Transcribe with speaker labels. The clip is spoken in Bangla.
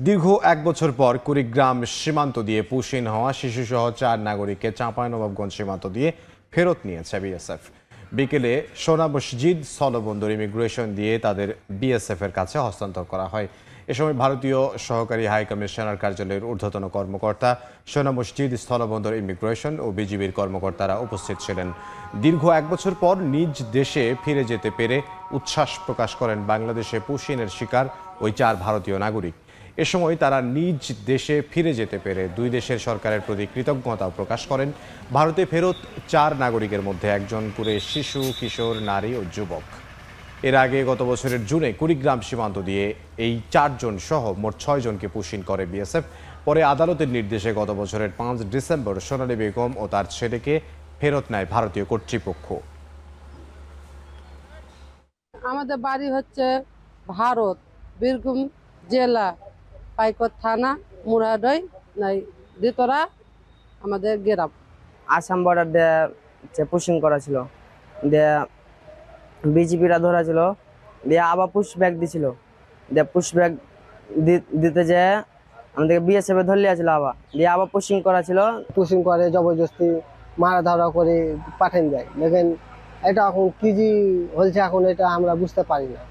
Speaker 1: দীর্ঘ ১ বছর পর কুড়িগ্রাম সীমান্ত দিয়ে পুশিন হওয়া শিশুসহ ৪ নাগরিককে চাঁপাইনবাবগঞ্জ সীমান্ত দিয়ে ফেরত নিয়েছে বিএসএফ। বিকেলে সোনা মসজিদ স্থলবন্দর ইমিগ্রেশন দিয়ে তাদের বিএসএফ এর কাছে হস্তান্তর করা হয়। এ সময় ভারতীয় সহকারী হাই কমিশনার কার্যালয়ের ঊর্ধ্বতন কর্মকর্তা, সোনা মসজিদ স্থলবন্দর ইমিগ্রেশন ও বিজিবির কর্মকর্তারা উপস্থিত ছিলেন। দীর্ঘ ১ বছর পর নিজ দেশে ফিরে যেতে পেরে উচ্ছ্বাস প্রকাশ করেন বাংলাদেশে পুশিনের শিকার ওই ৪ ভারতীয় নাগরিক। এ সময় তারা নিজ দেশে ফিরে যেতে পেরে দুই দেশের সরকারের প্রতি কৃতজ্ঞতা প্রকাশ করেন। ভারতে ফেরত ৪ নাগরিকের মধ্যে একজন করে শিশু, কিশোর, নারী ও যুবক। এর আগে গত বছরের জুনে কুড়িগ্রাম সীমান্ত দিয়ে এই ৪ জন সহ মোট ৬ জনকে পুশিন করে বিএসএফ। পরে আদালতের নির্দেশে গত বছরের ৫ ডিসেম্বর সোনালী বেগম ও তার ছেলেকে ফেরত নেয় ভারতীয় কর্তৃপক্ষ।
Speaker 2: আমাদের বাড়ি হচ্ছে ভারত, বীরভূম জেলা, পাইকর থানা, মুরাডই দিতরা আমাদের গ্রাম।
Speaker 3: আসাম বর্ডার দিয়ে পুশিং করা ছিল, দিয়ে বিজিবিরা ধরা ছিল, দিয়ে আবার পুশ ব্যাগ দিছিল, দিয়ে পুশ ব্যাগ দিতে যে আমাদেরকে বিএসএফ এ ধরলে ছিল, দিয়ে আবার পুশিং করা ছিল।
Speaker 4: পুশিং করে জবরদস্তি মারা ধরা করে পাঠান যায়। দেখেন এটা এখন কি যে হয়েছে এখন এটা আমরা বুঝতে পারি না।